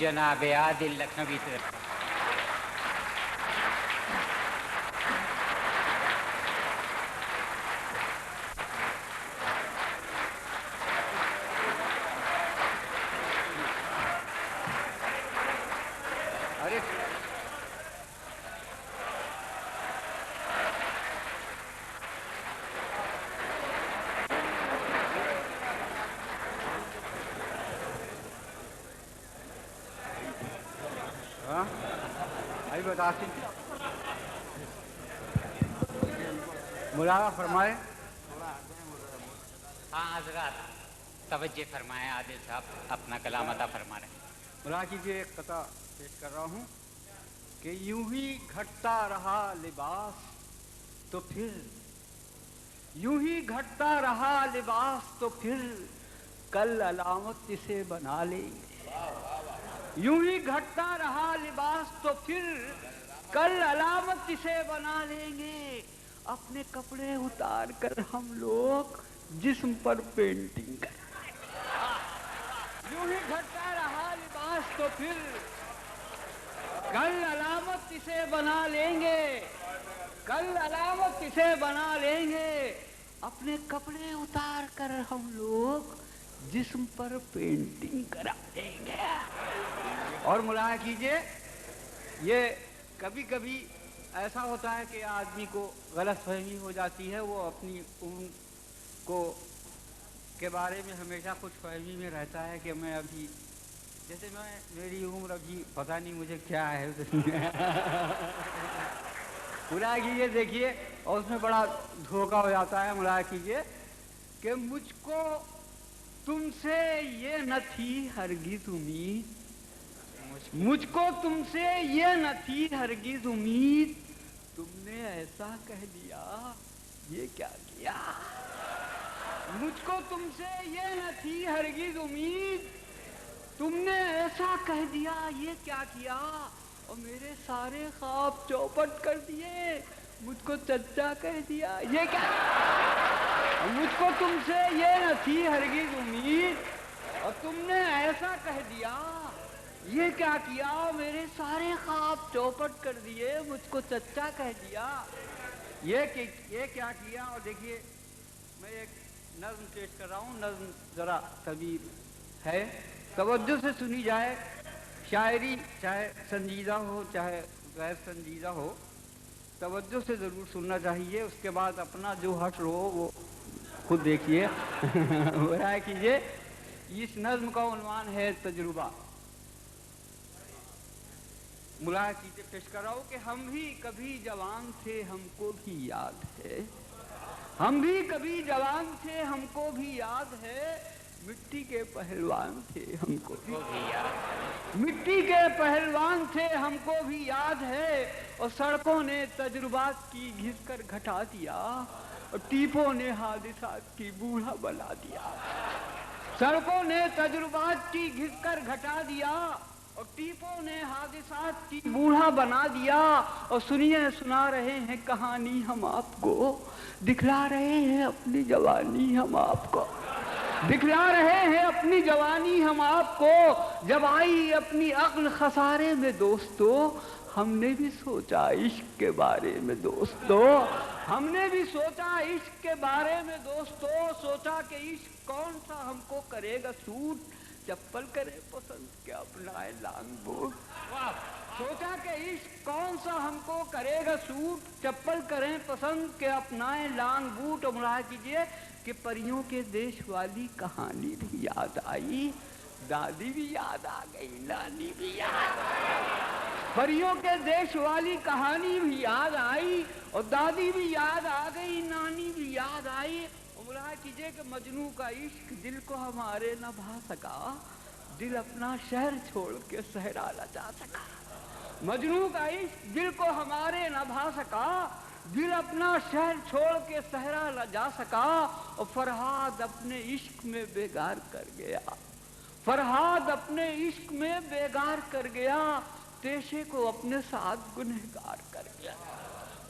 जनाब आदिल लखनवी से। अरे बताती मुलावा फरमाए। हाँ हजरात तवज्जो फरमाए, आदिल साहब अपना कलाम अता फरमा रहे हैं। मुला कीजिए, एक कथा पेश कर रहा हूँ कि यूं ही घटता रहा लिबास तो फिर, यूं ही घटता रहा लिबास तो फिर कल अलामत इसे बना लेंगे। यूं ही घटता रहा लिबास तो फिर कल अलामत इसे बना लेंगे। अपने कपड़े उतार कर हम लोग जिस्म पर पेंटिंग करेंगे। यूं ही घटता रहा लिबास तो फिर कल अलामत इसे बना लेंगे, कल अलामत इसे बना लेंगे। अपने कपड़े उतार कर हम लोग जिस्म पर पेंटिंग करा देंगे। और मुलाहा कीजिए, ये कभी कभी ऐसा होता है कि आदमी को गलत फहमी हो जाती है। वो अपनी उम्र को के बारे में हमेशा कुछ फहमी में रहता है कि मैं अभी, जैसे मेरी उम्र अभी पता नहीं मुझे क्या है। मुलाहा कीजिए, देखिए, और उसमें बड़ा धोखा हो जाता है। मुलाहा कीजिए कि मुझको तुमसे ये न थी हरगिज़ उम्मीद, मुझको तुमसे ये न थी हरगिज़ उम्मीद, तुमने ऐसा कह दिया ये क्या किया। मुझको तुमसे ये न थी हरगिज़ उम्मीद, तुमने ऐसा कह दिया ये क्या किया। और मेरे सारे ख्वाब चौपट कर दिए, मुझको चच्चा कह दिया ये क्या। मुझको तुमसे ये न थी हरगिज़ उम्मीद और तुमने ऐसा कह दिया ये क्या किया। मेरे सारे ख्वाब चौपट कर दिए, मुझको चच्चा कह दिया ये क्या किया। और देखिए, मैं एक नज़्म पेश कर रहा हूँ। नज़्म ज़रा तवील है, तवज्जो से सुनी जाए। शायरी चाहे संजीदा हो चाहे गैर संजीदा हो, तवज्जो से ज़रूर सुनना चाहिए। उसके बाद अपना जो हट रो वो खुद देखिए। राय कीजिए। इस नज़्म का उन्वान है तजुर्बा। मुलाहा कीजिए, पेश कर रहा हूं कि हम भी कभी जवान थे हमको भी याद है, हम भी कभी जवान थे हमको भी याद है, मिट्टी के पहलवान थे हमको भी याद है, मिट्टी के पहलवान थे हमको भी याद है। और सड़कों ने तजुर्बात की घिस कर घटा दिया और टीपों ने हादिसात की बूढ़ा बना दिया। सड़कों ने तजुर्बात की घिस कर घटा दिया और टीपों ने हादिसात की बूढ़ा बना दिया। और सुनिए, सुना रहे हैं कहानी हम आपको, दिखला रहे हैं अपनी जवानी हम आपको, दिखला रहे हैं अपनी जवानी हम आपको। जब आई अपनी अक्ल खसारे में दोस्तों, हमने भी सोचा इश्क के बारे में दोस्तों, हमने भी सोचा इश्क के बारे में दोस्तों। सोचा कि इश्क कौन सा हमको करेगा सूट, चप्पल करे पसंद के अपनाए लांग बूट। सोचा कि इश्क कौन सा हमको करेगा सूट, चप्पल करें पसंद के अपनाए लांग बूट। और मुलाहा कीजिए कि परियों के देश वाली कहानी भी याद आई, दादी भी याद आ गई, नानी भी याद आ गई। परियों के देश वाली कहानी भी याद आई और दादी भी याद आ गई, नानी भी याद आई। मुलाहा कीजिए कि मजनू का इश्क दिल को हमारे न भा सका, दिल अपना शहर छोड़ के सहरा लजा सका। मजनू का इश्क दिल को हमारे न भा सका, दिल अपना शहर छोड़ के सहरा लजा सका। और फरहाद अपने इश्क में बेगार कर गया, फरहाद अपने इश्क में बेगार कर गया, पेशे को अपने साथ गुनहगार कर गया।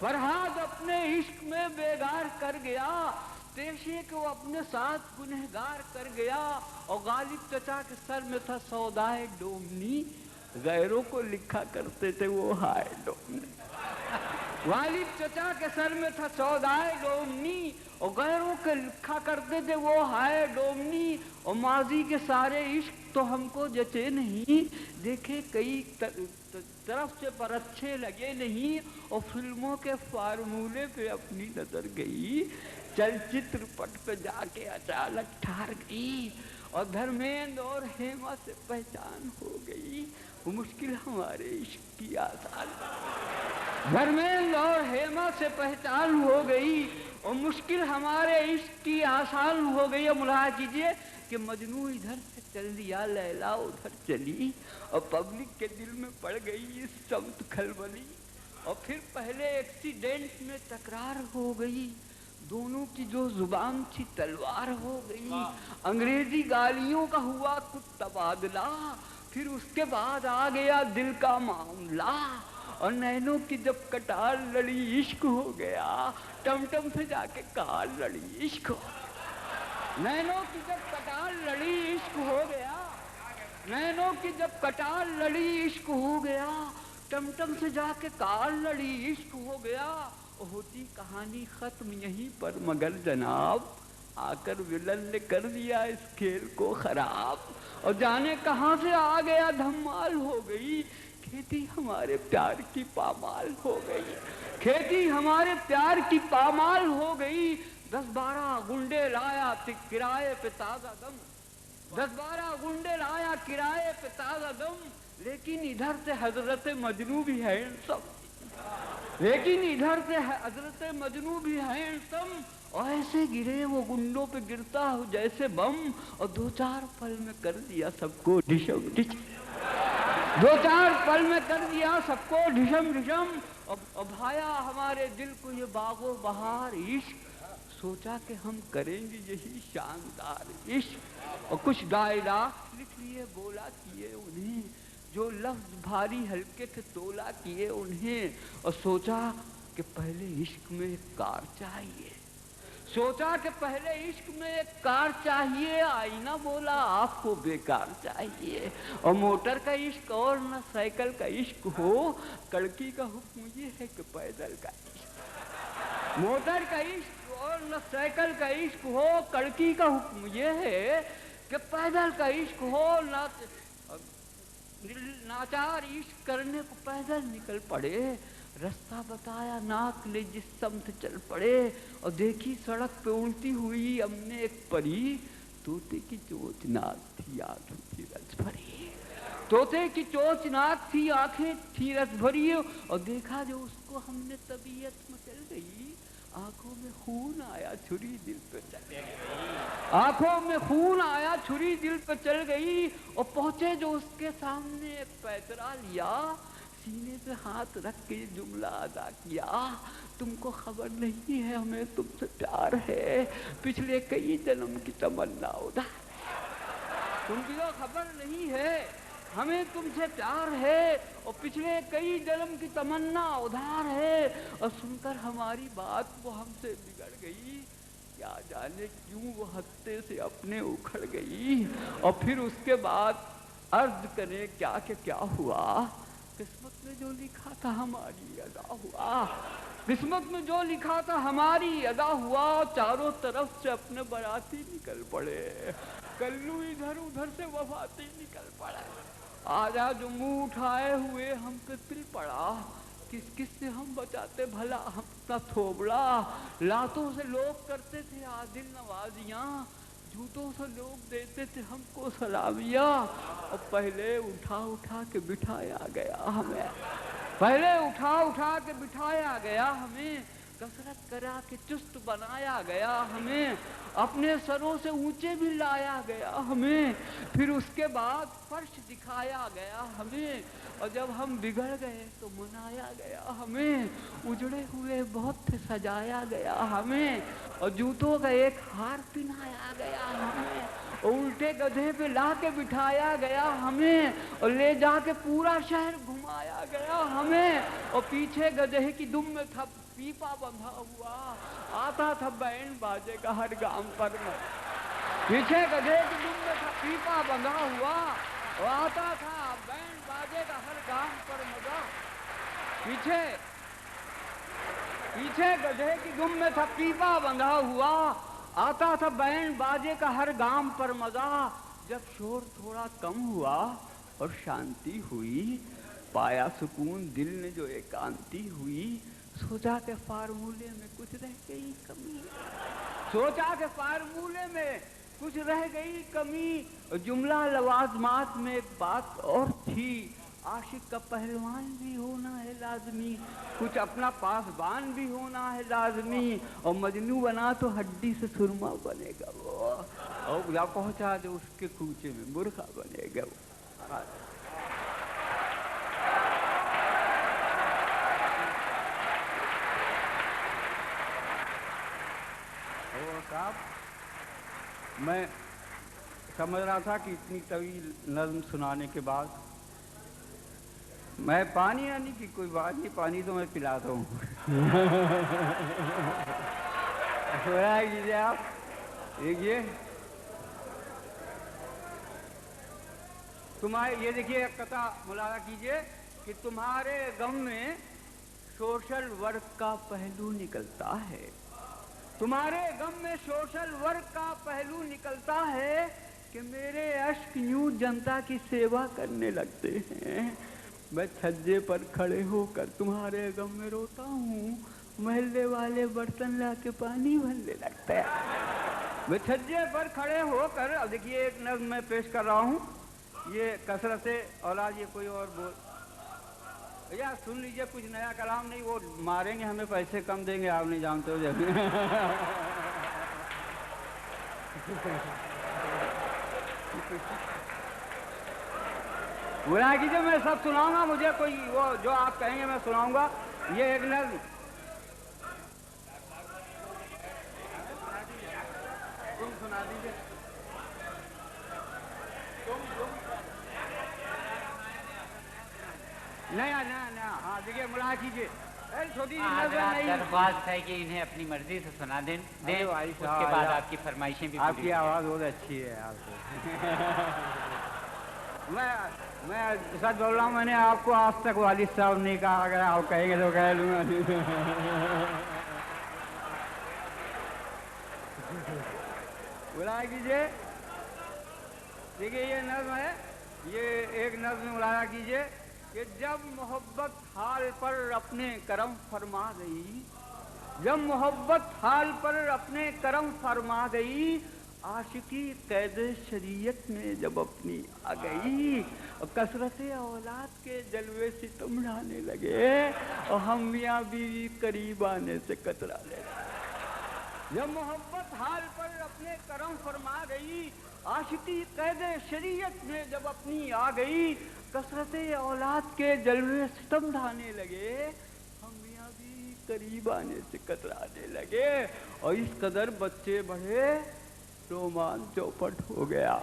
फरहाद अपने इश्क में बेगार कर गया, पेशे को अपने साथ गुनहगार कर गया और गालिब चचा के सर में था सौदाए डोमनी, गैरों को लिखा करते थे वो हाय डोमनी। गालिब चचा के सर में था सौदाए डोमनी और गैरों के लिखा करते थे वो हाय डोमनी। और माजी के सारे इश्क तो हमको जचे नहीं, देखे कई तरफ से पर अच्छे लगे नहीं, और फिल्मों के फार्मूले पे अपनी नजर गई, चलचित्र पट पे जाके अचानक ठहर गई और धर्मेंद्र और हेमा से पहचान हो गई। वो मुश्किल हमारे इश्क की आसान, धर्मेंद्र और हेमा से पहचान हो गई और मुश्किल हमारे इश्क की आसान हो गई। और मुलाहाजा कीजिए कि मजनू इधर से चल दिया, लैला उधर चली और पब्लिक के दिल में पड़ गई इस समत खलबली। और फिर पहले एक्सीडेंट में तकरार हो गई, दोनों की जो जुबान थी तलवार हो गई, अंग्रेजी गालियों का हुआ कुछ तबादला, फिर उसके बाद आ गया दिल का मामला और नैनों की जब कटार लड़ी इश्क हो गया, टमटम से जाके कार लड़ी इश्क हो, नैनों की जब कटार लड़ी इश्क हो गया, नैनों की जब कटार लड़ी इश्क हो गया, टमटम से जाके कार लड़ी इश्क हो गया। होती कहानी खत्म यहीं पर मगर जनाब आकर विलन ने कर दिया इस खेल को खराब, और जाने कहां से आ गया धमाल हो गई, खेती हमारे प्यार की पामाल हो गई, खेती हमारे प्यार की पामाल हो गई। 10-12 गुंडे लाया किराए पे ताजा दम, 10-12 गुंडे लाया किराए पे ताजा दम, लेकिन इधर से हजरत मजनू भी है सब, लेकिन इधर से हजरत मजनू भी है सब। और ऐसे गिरे वो गुंडों पे गिरता हो जैसे बम, और 2-4 पल में कर दिया सबको ढिशम ढिश, 2-4 पल में कर दिया सबको ढिशम ढिशम। और भाया हमारे दिल को ये बागो बहार इश्क, सोचा कि हम करेंगे यही शानदार इश्क। और कुछ डायलॉग लिख लिए, बोला किए उन्हें, जो लफ्ज भारी हल्के थे तोला किए उन्हें, और सोचा कि पहले इश्क में एक कार चाहिए, सोचा कि पहले इश्क में एक कार चाहिए, आईना बोला आपको बेकार चाहिए। और मोटर का इश्क और न साइकिल का इश्क हो, कड़की का हुक्म ये है कि पैदल का इश्क, मोटर का इश्क और न साइकिल का इश्क हो, कड़की का हुक्म ये है कि पैदल का इश्क हो। नाचार इश्क करने को पैदल निकल पड़े, रास्ता बताया नाक ले जिस समत चल पड़े, और देखी सड़क पे उड़ती हुई हमने एक परी, तोते की चोचनाक थी आंखें थी रस भरी, तोते की चोचनाक थी आंखें थी रस भरी। और देखा जो उसको हमने तबीयत में चल गई, आंखों में खून आया छुरी दिल पे चल गई, आंखों में खून आया छुरी दिल पे चल गई। और पहुंचे जो उसके सामने एक पैतरा लिया, सीने पे हाथ रख के ये जुमला अदा किया, तुमको खबर नहीं है हमें तुमसे प्यार है, पिछले कई जन्म की तमन्ना उधार है, तुमको खबर नहीं है हमें तुमसे प्यार है, और पिछले कई जन्म की तमन्ना उधार है। और सुनकर हमारी बात वो हमसे बिगड़ गई, क्या जाने क्यों वो हत्थे से अपने उखड़ गई। और फिर उसके बाद अर्ज करें क्या कि क्या हुआ, किस्मत में जो लिखा था हमारी अदा हुआ, किस्मत में जो लिखा था हमारी अदा हुआ। चारों तरफ से अपने बराती निकल पड़े, कल्लू इधर उधर से वफाती निकल पड़े, आजा जो मुंह उठाए हुए हम पे पिल पड़ा, किस किस से हम बचाते भला अपना थोबड़ा। लातों से लोग करते थे आदिल नवाजियां, जूतों से लोग देते थे हमको सलामियां। और पहले उठा उठा के बिठाया गया हमें, पहले उठा उठा के बिठाया गया हमें, कसरत करा के चुस्त बनाया गया हमें, अपने सरों से ऊंचे भी लाया गया हमें, फिर उसके बाद फर्श दिखाया गया हमें। और जब हम बिगड़ गए तो मनाया गया हमें, उजड़े हुए बहुत थे सजाया गया हमें, और जूतों का एक हार पहनाया गया हमें, और उल्टे गधे पे ला के बिठाया गया हमें, और ले जाके पूरा शहर घुमाया गया हमें, और पीछे गधे की दुम में पीपा बंधा हुआ, आता था बैंड बाजे का हर गांव पर पीछे गधे की दुम में था पीपा बंधा हुआ, और आता था बैंड बाजे का हर गांव पर मजा। पीछे गधे की दुम में था पीपा बंधा हुआ, आता था बैंड बाजे का हर गांव पर मजा। जब शोर थोड़ा कम हुआ और शांति हुई, पाया सुकून दिल ने जो एकांति हुई, सोचा के फार्मूले में कुछ रह गई कमी, सोचा के फार्मूले में कुछ रह गई कमी। जुमला लवाजमात में एक बात और थी, आशिक का पहलवान भी होना है लाजमी, कुछ अपना पासबान भी होना है लाजमी, और मजनू बना तो हड्डी से सुरमा बनेगा वो, और जब पहुंचा जो उसके कूचे में मुर्गा बनेगा वो। साहब, मैं समझ रहा था कि इतनी तवील नज़्म सुनाने के बाद मैं पानी आने की कोई बात नहीं, पानी तो मैं पिलाता हूँ। कीजिए आप, देखिए तुम्हारे, ये देखिए कथा मुलाजा कीजिए कि तुम्हारे गम में सोशल वर्क का पहलू निकलता है, तुम्हारे गम में सोशल वर्क का पहलू निकलता है कि मेरे अश्क यूं जनता की सेवा करने लगते हैं। मैं छज्जे पर खड़े होकर तुम्हारे गम में रोता हूँ, महल्ले वाले बर्तन ला के पानी भरने लगते हैं। मैं छज्जे पर खड़े होकर, अब देखिए एक नज़्म मैं पेश कर रहा हूँ, ये कसरत औलाद, ये कोई और बोल भैया सुन लीजिए, कुछ नया कलाम नहीं, वो मारेंगे हमें, पैसे कम देंगे, आप नहीं जानते हो जब। बुरा कीजिए, मैं सब सुनाऊंगा, मुझे कोई वो जो आप कहेंगे मैं सुनाऊंगा। ये एक नज़्म तुम सुना दीजिए। नया नया नया, हाँ देखिए मुलाजा कीजिए, छोटी दरख्वास्त है कि इन्हें अपनी मर्जी से सुना दें, उसके बाद आपकी फरमाइशें भी। आपकी आवाज़ बहुत अच्छी है आपको। मैं सच बोल रहा हूँ, मैंने आपको आज तक वालिद साहब नहीं कहा, अगर आप कहेंगे तो कह लूँगा। मुलाजा कीजिए, देखिए ये नज़्म है, ये एक नज़्म मुलाजा कीजिए कि जब मोहब्बत हाल पर अपने करम फरमा गई, जब मोहब्बत हाल पर अपने करम फरमा गई, आशिकी कैद शरीयत में जब अपनी आ गई, कसरत औलाद के जलवे सितम ढाने लगे, और हम मियाँ बीवी करीब आने से कतराने लगे। जब मोहब्बत हाल पर अपने करम फरमा गई, आशिकी कैद शरीयत में जब अपनी आ गई, कसरत औलाद के जलवे सितम ढाने लगे, हम मियाँ भी करीब आने से कतराने लगे, और इस कदर बच्चे बढ़े रोमान चौपट हो गया,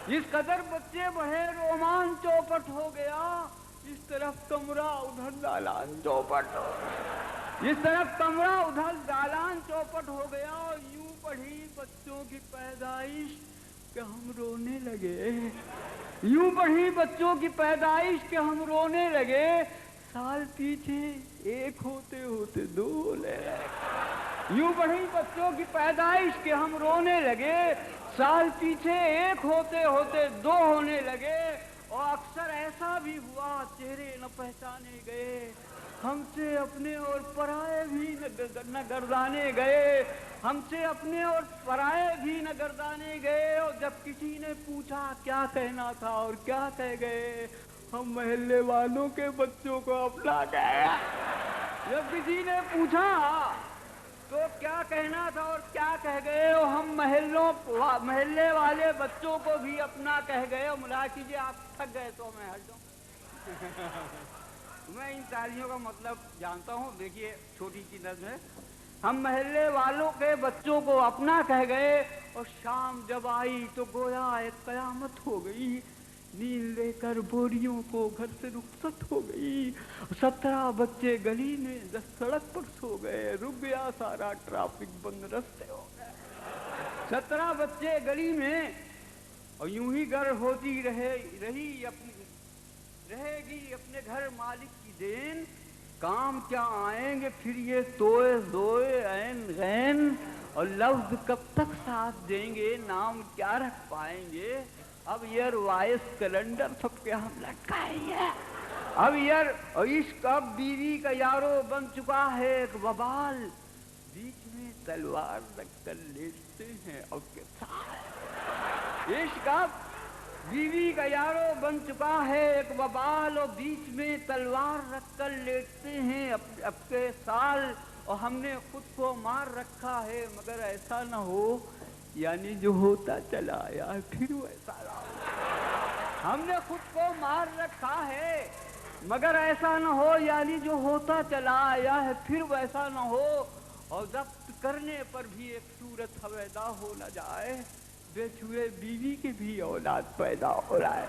इस कदर बच्चे बढ़े रोमान चौपट हो गया, इस तरफ कमरा उधर दालान चौपट हो गया, इस तरफ कमरा उधर दालान चौपट हो गया, और यूं बढ़ी बच्चों की पैदाइश कि हम रोने लगे, यूं बढ़ी बच्चों की पैदाइश के हम रोने लगे, साल पीछे एक होते होते दो ले रहे। यूं बढ़ी बच्चों की पैदाइश के हम रोने लगे, साल पीछे एक होते होते दो होने लगे, और अक्सर ऐसा भी हुआ चेहरे न पहचाने गए, हमसे अपने और पराए भी न गर्दाने गए, हमसे अपने और पराए भी न गर्दाने गए, और जब किसी ने पूछा क्या कहना था और क्या कह गए, हम महल्ले वालों के बच्चों को अपना गए। जब किसी ने पूछा तो क्या कहना था और क्या कह गए, और हम महल्ले वाले बच्चों को भी अपना कह गए। और मुलाजा कीजिए, आप थक गए तो मैं हट जाऊँ। मैं इन तालियों का मतलब जानता हूँ, देखिए छोटी सी नज़्म है। हम महल्ले वालों के बच्चों को अपना कह गए, और शाम जब आई तो गोया एक कयामत हो गई, नींद लेकर बोरियों को घर से रुखसत हो गई। 17 बच्चे गली में 10 सड़क पर सो गए, रुक गया सारा ट्रैफिक, बंद रास्ते हो गए। 17 बच्चे गली में, और यूं ही घर होती रहेगी अपने घर मालिक की देन। काम क्या आएंगे फिर ये तोए जोए ऐन गैन, और लफ्ज कब तक साथ देंगे, नाम क्या रख पाएंगे। अब यार वाइस कैलेंडर सबके हम लटकाएंगे। अब यार इश्क अब बीवी का यारो बन चुका है एक बवाल, बीच में तलवार रखकर लेटते हैं अब के साथ। इश्क अब बीवी का यारो बन चुका है एक बवाल, और बीच में तलवार रखकर लेटते हैं अब के साल। और हमने खुद को मार रखा है मगर ऐसा न हो, यानी जो होता चला आया है फिर वैसा ना हो। हमने खुद को मार रखा है मगर ऐसा न हो, यानी जो होता चला आया है फिर वैसा न हो। और जब्त करने पर भी एक सूरत हवेदा हो न जाए, बेछुए बीवी की भी औलाद पैदा हो रहा है।